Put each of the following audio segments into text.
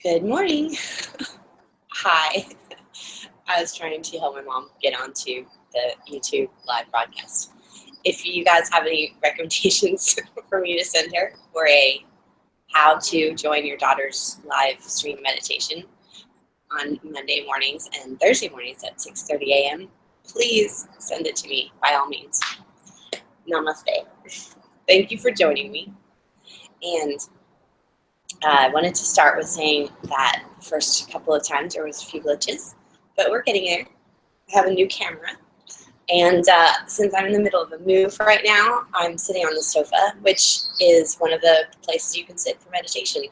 Good morning. Hi. I was trying to help my mom get onto the YouTube live broadcast. If you guys have any recommendations for me to send her for how to join your daughter's live stream meditation on Monday mornings and Thursday mornings at 6:30 a.m., please send it to me by all means. Namaste. Thank you for joining me. And I wanted to start with saying that the first couple of times there was a few glitches, but we're getting there. I have a new camera, and since I'm in the middle of a move right now, I'm sitting on the sofa, which is one of the places you can sit for meditation.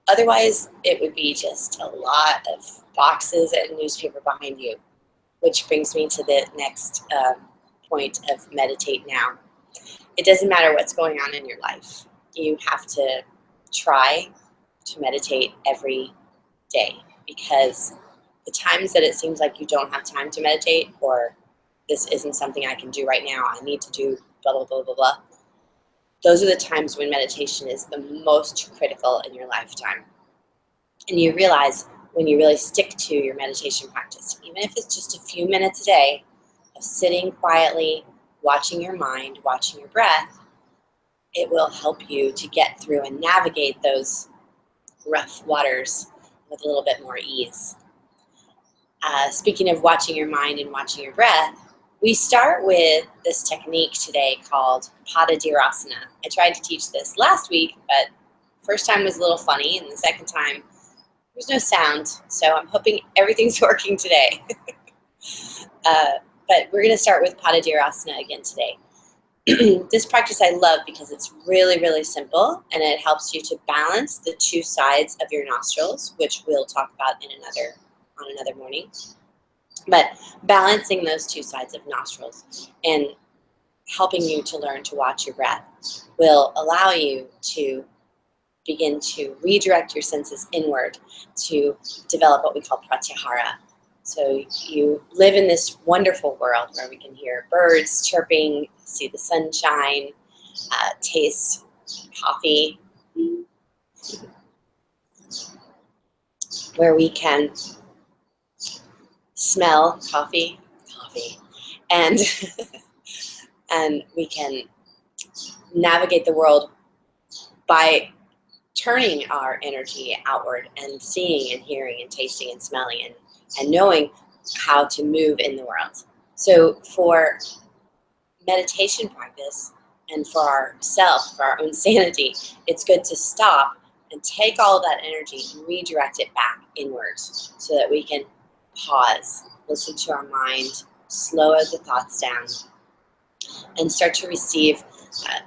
Otherwise, it would be just a lot of boxes and newspaper behind you, which brings me to the next point of meditate now. It doesn't matter what's going on in your life. You have to try to meditate every day, because the times that it seems like you don't have time to meditate, or this isn't something I can do right now, I need to do blah, blah, blah, blah, blah, those are the times when meditation is the most critical in your lifetime. And you realize when you really stick to your meditation practice, even if it's just a few minutes a day of sitting quietly, watching your mind, watching your breath, it will help you to get through and navigate those rough waters with a little bit more ease. Speaking of watching your mind and watching your breath, we start with this technique today called Pajamas. I tried to teach this last week, but first time was a little funny, and the second time there's no sound, so I'm hoping everything's working today. But we're going to start with Pajamas again today. This practice I love because it's really, really simple, and it helps you to balance the two sides of your nostrils, which we'll talk about on another morning. But balancing those two sides of nostrils and helping you to learn to watch your breath will allow you to begin to redirect your senses inward to develop what we call pratyahara. So you live in this wonderful world where we can hear birds chirping, see the sunshine, taste coffee, where we can smell coffee, and and we can navigate the world by turning our energy outward and seeing and hearing and tasting and smelling and knowing how to move in the world. So for meditation practice and for ourself, for our own sanity, it's good to stop and take all of that energy and redirect it back inwards so that we can pause, listen to our mind, slow the thoughts down, and start to receive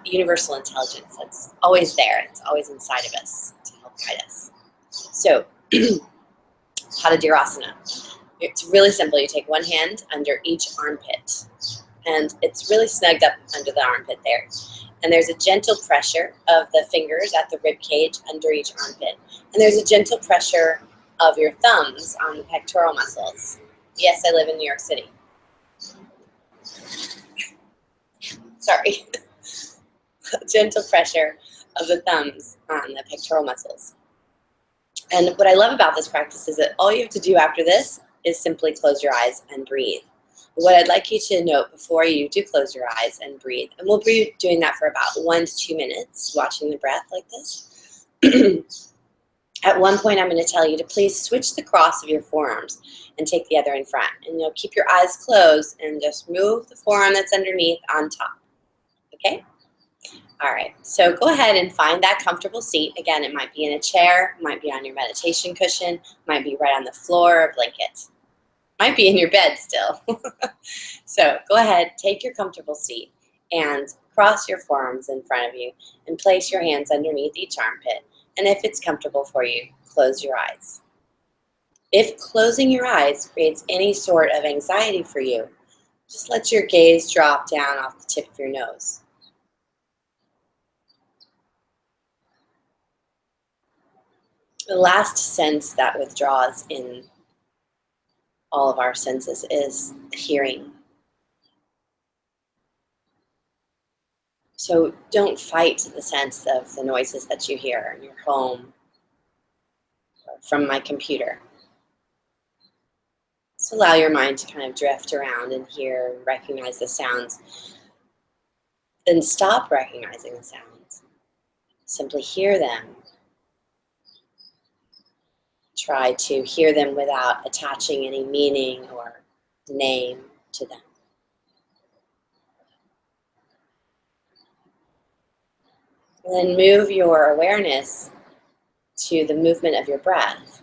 universal intelligence that's always there. It's always inside of us to help guide us. So, Pajamas. It's really simple. You take one hand under each armpit, and it's really snugged up under the armpit there. And there's a gentle pressure of the fingers at the rib cage under each armpit. And there's a gentle pressure of your thumbs on the pectoral muscles. Yes, I live in New York City. Sorry. Gentle pressure of the thumbs on the pectoral muscles. And what I love about this practice is that all you have to do after this is simply close your eyes and breathe. What I'd like you to note before you do close your eyes and breathe, and we'll be doing that for about 1 to 2 minutes, watching the breath like this. At one point, I'm going to tell you to please switch the cross of your forearms and take the other in front. And you'll keep your eyes closed and just move the forearm that's underneath on top. Okay? All right. So go ahead and find that comfortable seat. Again, it might be in a chair, might be on your meditation cushion, might be right on the floor or blanket. Might be in your bed still. So go ahead, take your comfortable seat and cross your forearms in front of you and place your hands underneath each armpit. And if it's comfortable for you, close your eyes. If closing your eyes creates any sort of anxiety for you, just let your gaze drop down off the tip of your nose. The last sense that withdraws in all of our senses is hearing. So don't fight the sense of the noises that you hear in your home from my computer. So allow your mind to kind of drift around and hear, recognize the sounds. Then stop recognizing the sounds. Simply hear them. Try to hear them without attaching any meaning or name to them. And then move your awareness to the movement of your breath.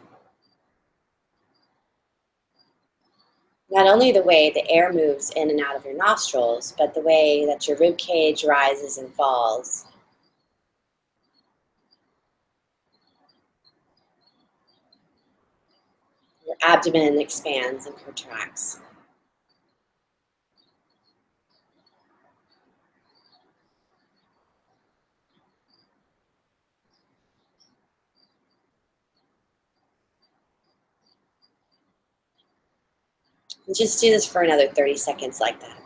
Not only the way the air moves in and out of your nostrils, but the way that your rib cage rises and falls. Your abdomen expands and contracts. And just do this for another 30 seconds like that.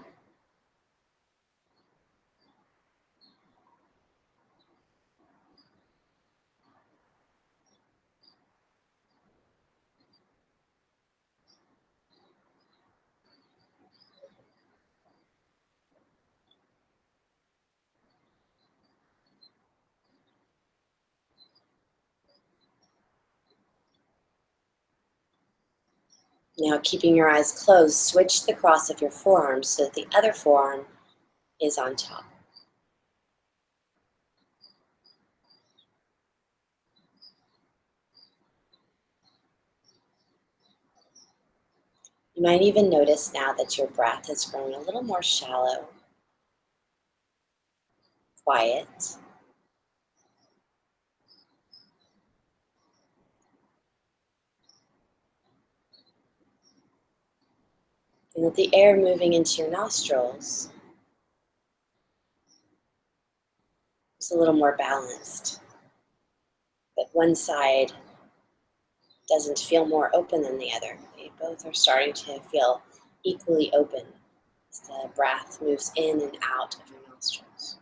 Now, keeping your eyes closed, switch the cross of your forearms so that the other forearm is on top. You might even notice now that your breath has grown a little more shallow, quiet, and that the air moving into your nostrils is a little more balanced. That one side doesn't feel more open than the other. They both are starting to feel equally open as the breath moves in and out of your nostrils.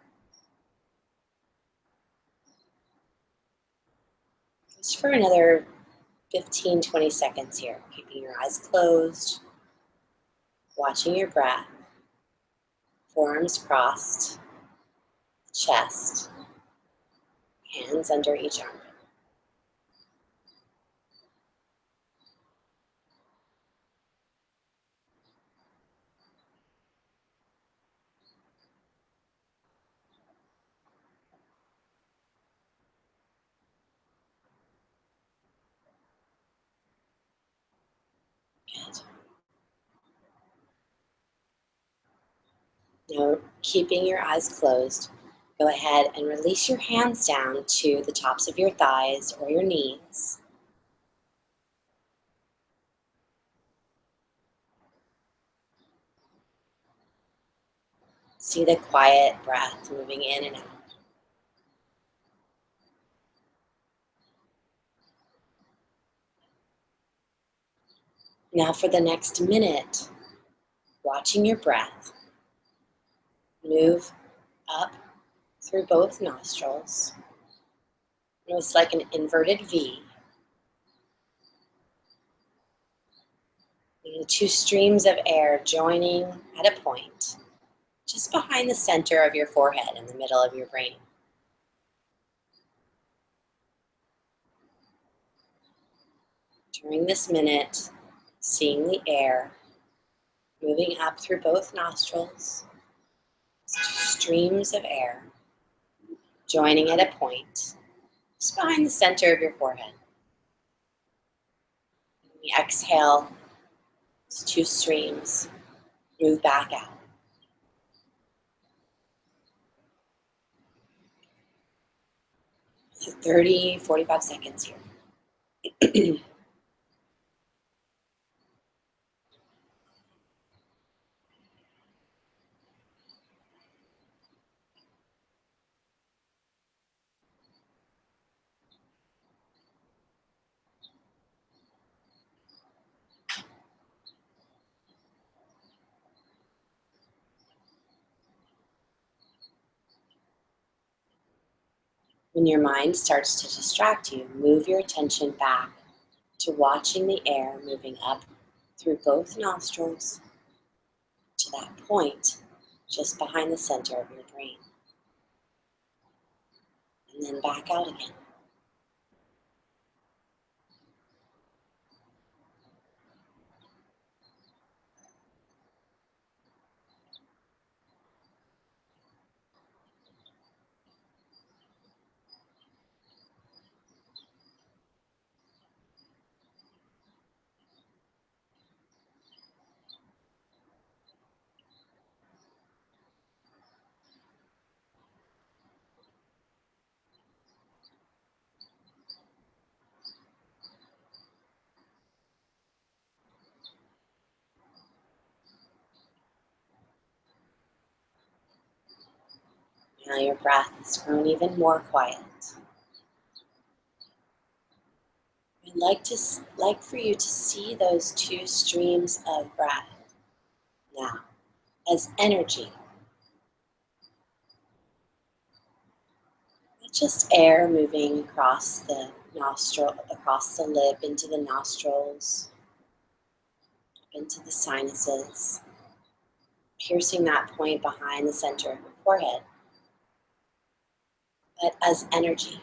Just for another 15-20 seconds here, keeping your eyes closed, watching your breath, forearms crossed, chest, hands under each armpit. Good. Now, keeping your eyes closed, go ahead and release your hands down to the tops of your thighs or your knees. See the quiet breath moving in and out. Now for the next minute, watching your breath move up through both nostrils. It was like an inverted V. And the two streams of air joining at a point just behind the center of your forehead in the middle of your brain. During this minute, seeing the air moving up through both nostrils, streams of air joining at a point just behind the center of your forehead. When you exhale, these two streams move back out. 30, 45 seconds here. When your mind starts to distract you, move your attention back to watching the air moving up through both nostrils to that point just behind the center of your brain, and then back out again. Now your breath has grown even more quiet. I'd like for you to see those two streams of breath now as energy, not just air moving across the nostril, across the lip, into the nostrils, into the sinuses, piercing that point behind the center of your forehead, but as energy.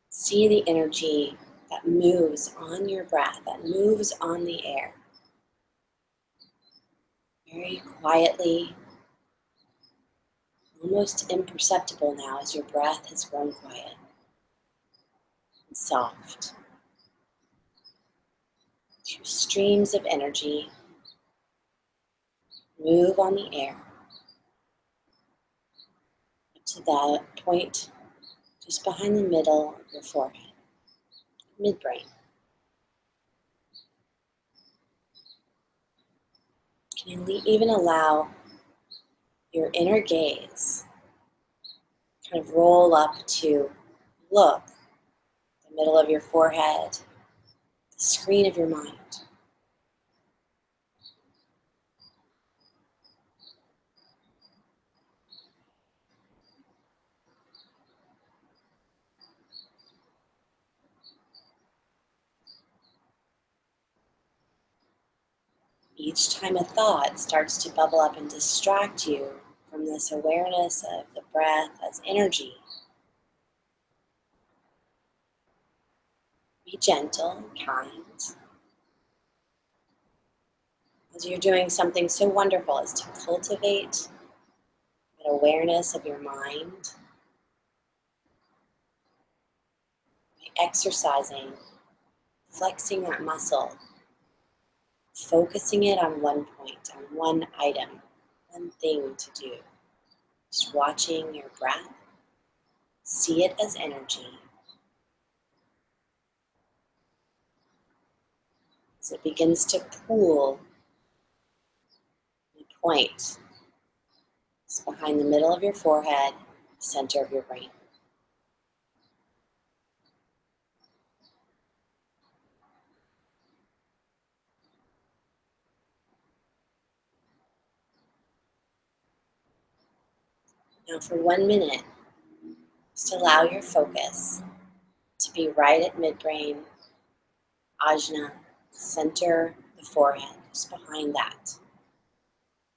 See the energy that moves on your breath, that moves on the air. Very quietly, almost imperceptible now as your breath has grown quiet and soft. Two streams of energy move on the air up to that point just behind the middle of your forehead, midbrain. Can you even allow your inner gaze kind of roll up to look the middle of your forehead, the screen of your mind. Each time a thought starts to bubble up and distract you from this awareness of the breath as energy, be gentle and kind. As you're doing something so wonderful as to cultivate that awareness of your mind by exercising, flexing that muscle, focusing it on one point, on one item, one thing to do. Just watching your breath, see it as energy. As it begins to pool, the point is behind the middle of your forehead, center of your brain. Now for 1 minute, just allow your focus to be right at midbrain, ajna, center the forehead, just behind that.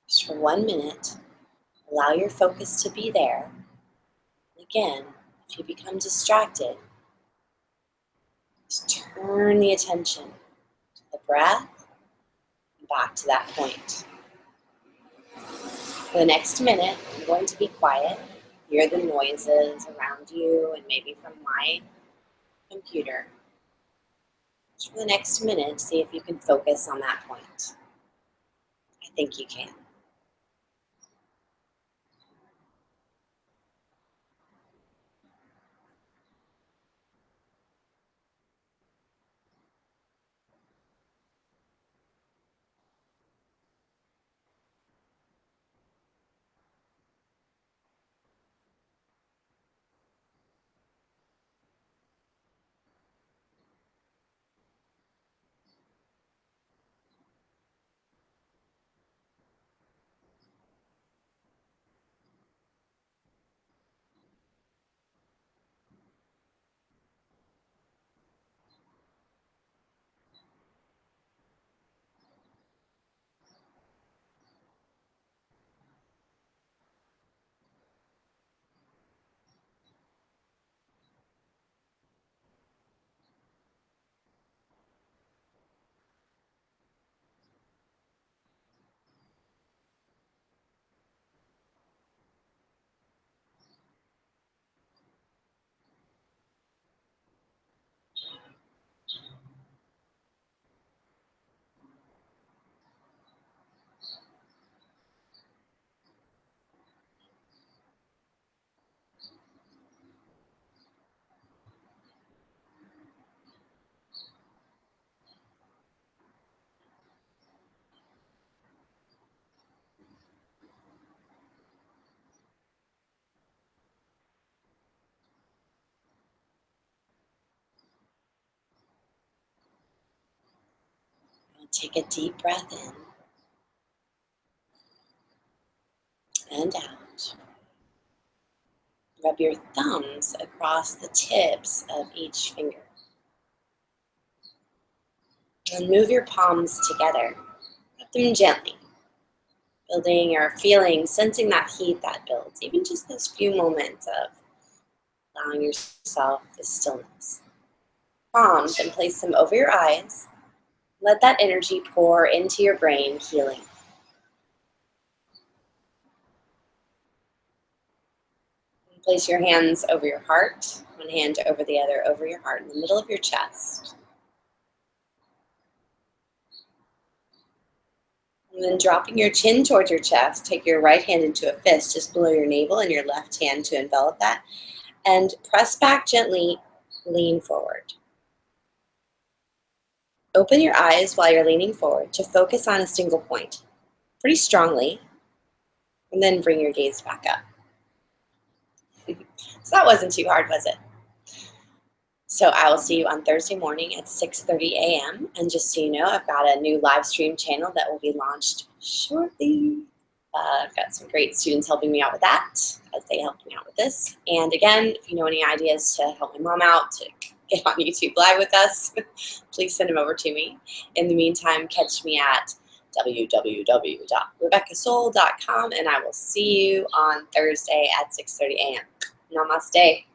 Just for 1 minute, allow your focus to be there. Again, if you become distracted, just turn the attention to the breath and back to that point. For the next minute, I'm going to be quiet, hear the noises around you and maybe from my computer. Just for the next minute, see if you can focus on that point. I think you can. Take a deep breath in and out. Rub your thumbs across the tips of each finger. And move your palms together. Rub them gently, building or feeling, sensing that heat that builds. Even just those few moments of allowing yourself the stillness. Palms, and place them over your eyes. Let that energy pour into your brain, healing. Place your hands over your heart, one hand over the other over your heart in the middle of your chest. And then dropping your chin towards your chest, take your right hand into a fist just below your navel and your left hand to envelop that. And press back gently, lean forward. Open your eyes while you're leaning forward to focus on a single point, pretty strongly, and then bring your gaze back up. So that wasn't too hard, was it? So I will see you on Thursday morning at 6:30 a.m. And just so you know, I've got a new live stream channel that will be launched shortly. I've got some great students helping me out with that as they help me out with this. And again, if you know any ideas to help my mom out, to get on YouTube Live with us, please send them over to me. In the meantime, catch me at www.rebeccasoule.com, and I will see you on Thursday at 6:30 a.m. Namaste.